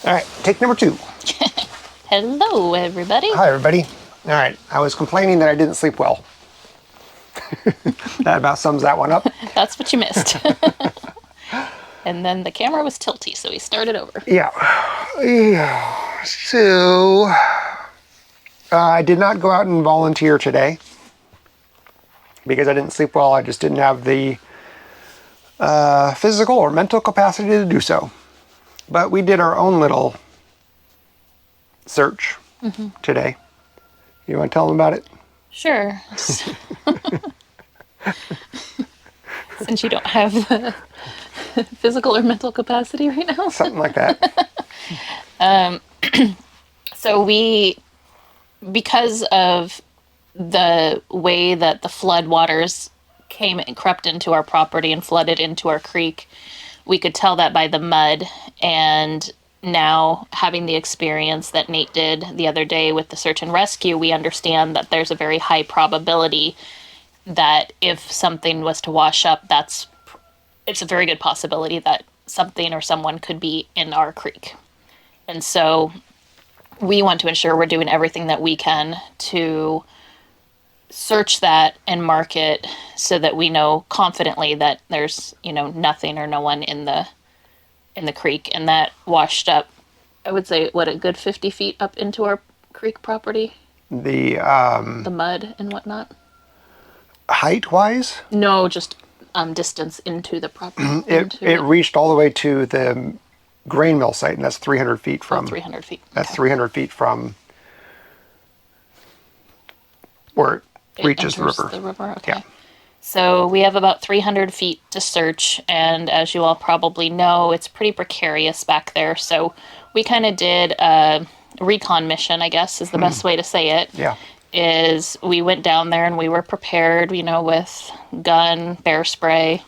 All right, take number 2. Hello, everybody. Hi, everybody. All right, I was complaining that I didn't sleep well. That about sums that one up. That's what you missed. And then the camera was tilty, so we started over. Yeah. So, I did not go out and volunteer today because I didn't sleep well. I just didn't have the physical or mental capacity to do so. But we did our own little search today. You want to tell them about it? Sure. Since you don't have the physical or mental capacity right now. Something like that. So because of the way that the flood waters came and crept into our property and flooded into our creek, we could tell that by the mud. And now, having the experience that Nate did the other day with the search and rescue, we understand that there's a very high probability that if something was to wash up, it's a very good possibility that something or someone could be in our creek. And so we want to ensure we're doing everything that we can to search that and mark it so that we know confidently that there's, nothing or no one in the creek. And that washed up, I would say, a good 50 feet up into our creek property? The mud and whatnot? height-wise? No, just distance into the property. It reached all the way to the grain mill site, and that's 300 feet from... 300 feet. That's 300 feet from where it reaches the river. The river, okay. Yeah. So we have about 300 feet to search, and as you all probably know, it's pretty precarious back there. So we kind of did a recon mission, I guess is the best way to say it. Yeah. Is we went down there and we were prepared, with gun, bear spray,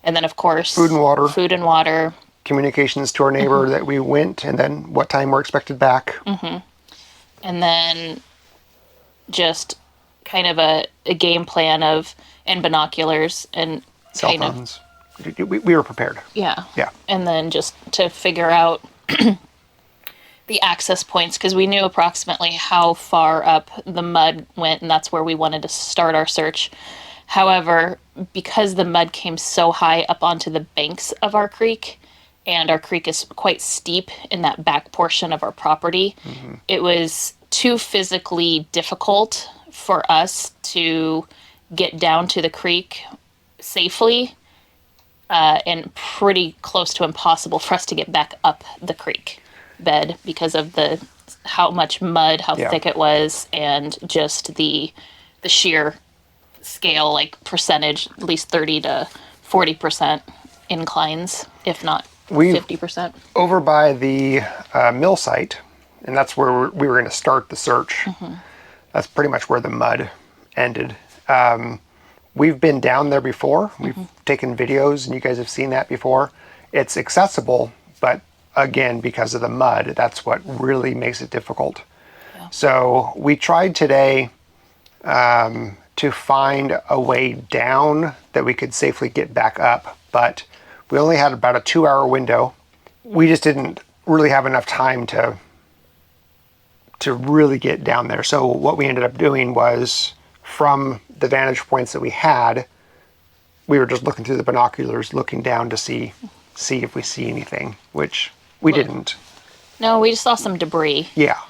and then, of course... Food and water. Food and water. Communications to our neighbor that we went, and then what time we're expected back. And then just kind of a game plan and binoculars and Cell phones. We were prepared. Yeah. Yeah. And then just to figure out the access points, because we knew approximately how far up the mud went, and that's where we wanted to start our search. However, because the mud came so high up onto the banks of our creek, and our creek is quite steep in that back portion of our property, it was too physically difficult for us to get down to the creek safely, and pretty close to impossible for us to get back up the creek bed because of how much mud, how thick it was, and just the sheer scale, like percentage, at least 30 to 40% inclines, if not 50%. Over by the mill site, and that's where we were going to start the search. That's pretty much where the mud ended. We've been down there before. We've taken videos, and you guys have seen that before. It's accessible, but again, because of the mud, that's what really makes it difficult. Yeah. So we tried today to find a way down that we could safely get back up, but we only had about a 2-hour window. We just didn't really have enough time to really get down there. So what we ended up doing was, from the vantage points that we had, we were just looking through the binoculars, looking down to see if we see anything, which we didn't. No, we just saw some debris. Yeah.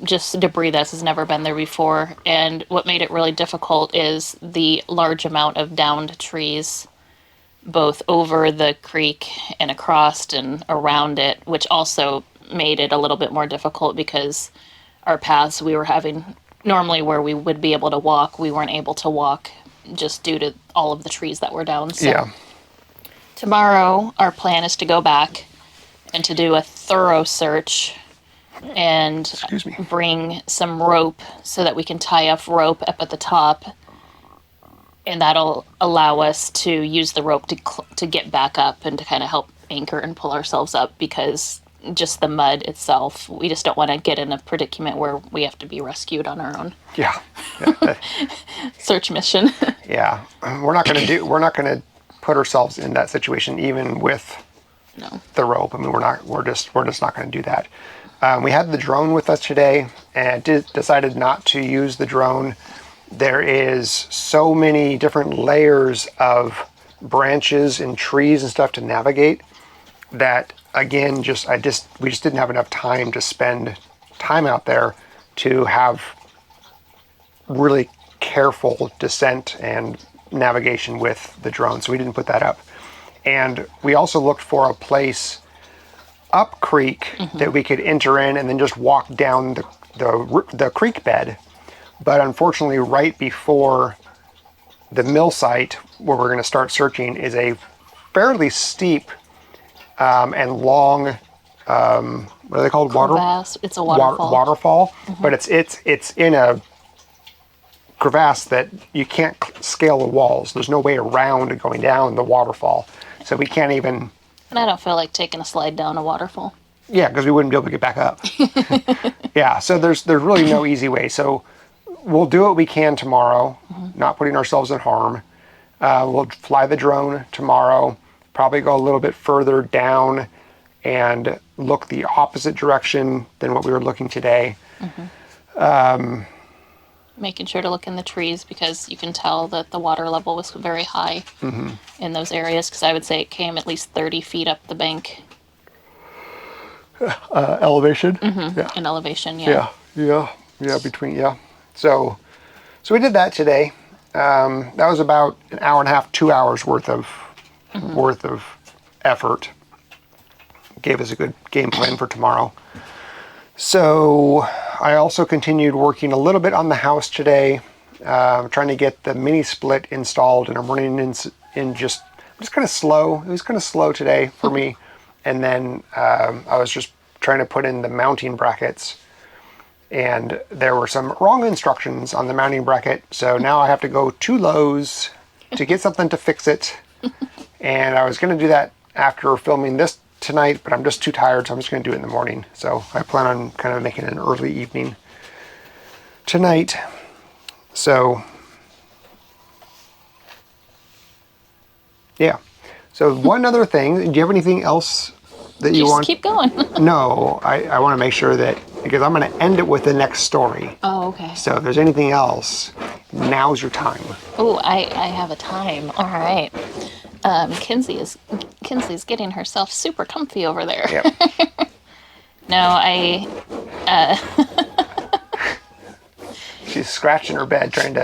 Just debris that has never been there before. And what made it really difficult is the large amount of downed trees, both over the creek and across and around it, which also made it a little bit more difficult because our paths we were having, normally where we would be able to walk, we weren't able to walk just due to all of the trees that were down. So tomorrow, our plan is to go back and to do a thorough search and bring some rope so that we can tie off rope up at the top, and that'll allow us to use the rope to get back up and to kind of help anchor and pull ourselves up, because just the mud itself, we just don't want to get in a predicament where we have to be rescued on our own. Yeah. Search mission. Yeah. We're not going to put ourselves in that situation, even with No. the rope. I mean, we're just not going to do that. We had the drone with us today, and decided not to use the drone. There is so many different layers of branches and trees and stuff to navigate that, again, we just didn't have enough time to spend time out there to have really careful descent and navigation with the drone, so we didn't put that up. And we also looked for a place up creek that we could enter in and then just walk down the creek bed. But unfortunately, right before the mill site where we're going to start searching is a fairly steep and long, what are they called? Crevasse. It's a waterfall. Waterfall, but it's in a crevasse that you can't scale the walls. There's no way around going down the waterfall, so we can't even. And I don't feel like taking a slide down a waterfall. Yeah, because we wouldn't be able to get back up. Yeah, so there's really no easy way. So we'll do what we can tomorrow, not putting ourselves in harm. We'll fly the drone tomorrow, probably go a little bit further down and look the opposite direction than what we were looking today. Making sure to look in the trees because you can tell that the water level was very high in those areas, because I would say it came at least 30 feet up the bank. Elevation? Yeah. In elevation, yeah. Yeah. So we did that today. That was about an hour and a half, 2 hours worth of effort. Gave us a good game plan for tomorrow. So I also continued working a little bit on the house today, trying to get the mini split installed, and I'm running in just kind of slow. It was kind of slow today for me. And then I was just trying to put in the mounting brackets, and there were some wrong instructions on the mounting bracket. So now I have to go to Lowe's to get something to fix it. And I was going to do that after filming this tonight, but I'm just too tired, so I'm just going to do it in the morning. So I plan on kind of making an early evening tonight. So yeah. So one other thing, do you have anything else that you want? Just keep going. No, I want to make sure that, because I'm going to end it with the next story. Oh, okay. So if there's anything else, now's your time. Oh, I have a time. All right. Kinsley's getting herself super comfy over there. Yep. No, She's scratching her bed trying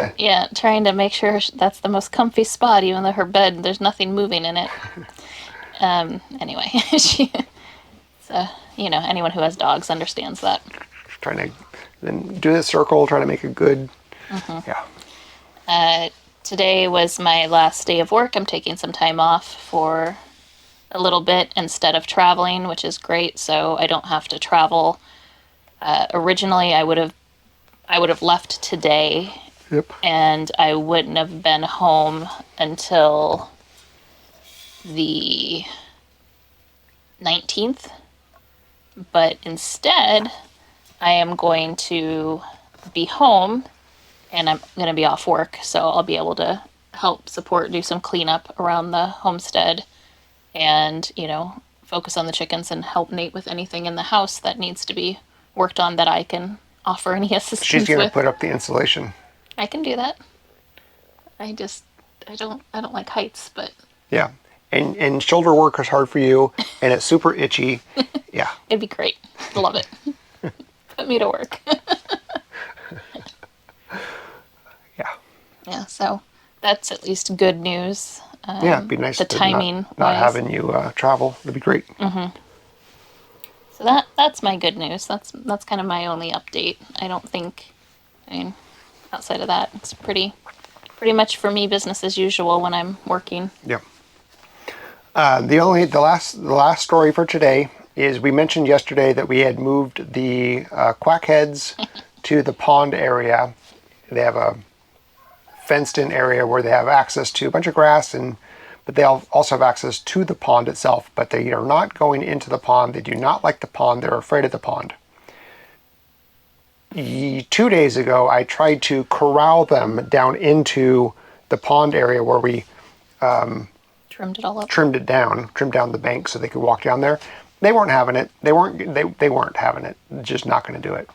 to make sure that's the most comfy spot, even though her bed, there's nothing moving in it. Anyway, so, anyone who has dogs understands that. trying to then do this circle, trying to make a good, yeah. Today was my last day of work. I'm taking some time off for a little bit instead of traveling, which is great, so I don't have to travel. Originally, I would have left today. Yep. And I wouldn't have been home until the 19th. But instead, I am going to be home, and I'm going to be off work, so I'll be able to help support, do some cleanup around the homestead, and, focus on the chickens and help Nate with anything in the house that needs to be worked on that I can offer any assistance She's going to with. put up the insulation. I can do that. I don't like heights, but Yeah. And shoulder work is hard for you, and it's super itchy. Yeah. it'd be great. Love it. Put me to work. Yeah. Yeah, so that's at least good news. Yeah, it'd be nice the to timing not wise. having you travel. It'd be great. So that's my good news. That's kind of my only update. Outside of that, it's pretty much for me business as usual when I'm working. Yeah. The last story for today is, we mentioned yesterday that we had moved the quackheads to the pond area. They have a fenced-in area where they have access to a bunch of grass, but they also have access to the pond itself. But they are not going into the pond. They do not like the pond. They're afraid of the pond. 2 days ago, I tried to corral them down into the pond area where we Trimmed it all up. trimmed down the bank so they could walk down there. They weren't having it. They weren't having it. Just not going to do it.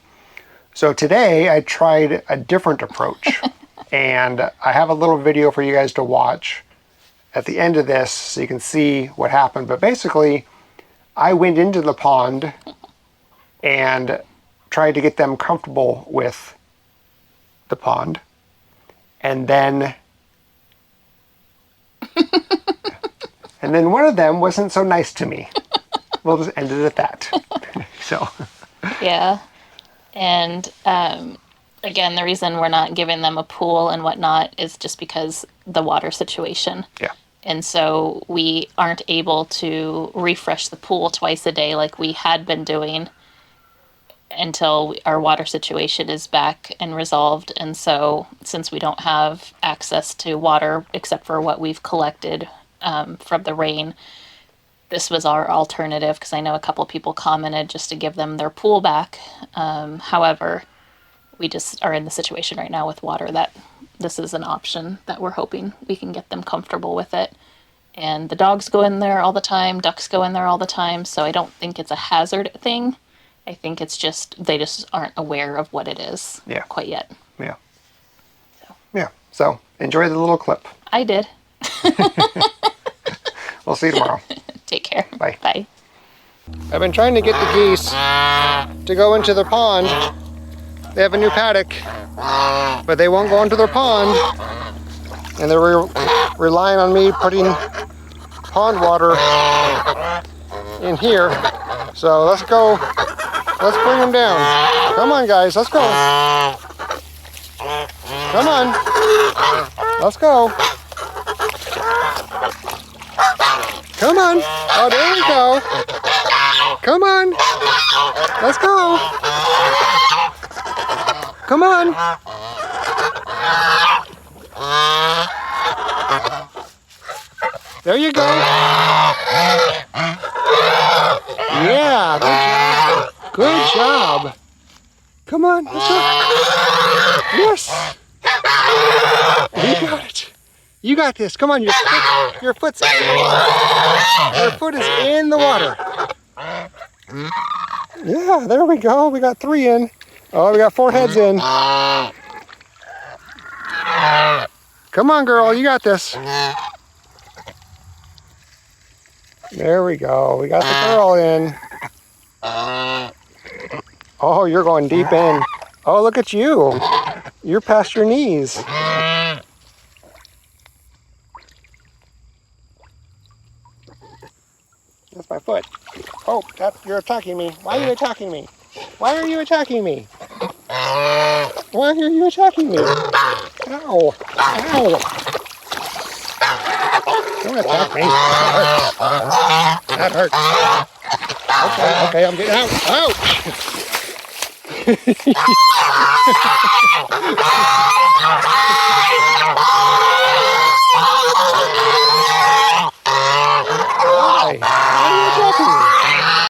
So today I tried a different approach, and I have a little video for you guys to watch at the end of this so you can see what happened. But basically, I went into the pond and tried to get them comfortable with the pond, and then one of them wasn't so nice to me. We'll just end it at that. So Yeah. And again, the reason we're not giving them a pool and whatnot is just because the water situation. yeah, And so we aren't able to refresh the pool twice a day like we had been doing until our water situation is back and resolved. And so since we don't have access to water except for what we've collected from the rain, this was our alternative, because I know a couple of people commented just to give them their pool back. However, we just are in the situation right now with water that this is an option that we're hoping we can get them comfortable with it. And the dogs go in there all the time, ducks go in there all the time, so I don't think it's a hazard thing. I think it's just, they just aren't aware of what it is quite yet. yeah. Yeah, so enjoy the little clip. I did. We'll see you tomorrow. Take care. Bye. Bye. I've been trying to get the geese to go into their pond. They have a new paddock, but they won't go into their pond. And they're relying on me putting pond water in here. So let's go. Let's bring them down. Come on, guys. Let's go. Come on. Let's go. Come on. Oh, there we go. Come on. Let's go. Come on. There you go. Yeah, good job. Come on. Let's go. Yes. You got it. You got this. Come on, your foot is in the water. Yeah, there we go. We got 3 in. Oh, we got 4 heads in. Come on, girl. You got this. There we go. We got the girl in. Oh, you're going deep in. Oh, look at you. You're past your knees. That's my foot. Oh, you're attacking me. Why are you attacking me? Why are you attacking me? Why are you attacking me? Ow. Ow. Don't attack me. That hurts. Okay, I'm getting out. Ouch!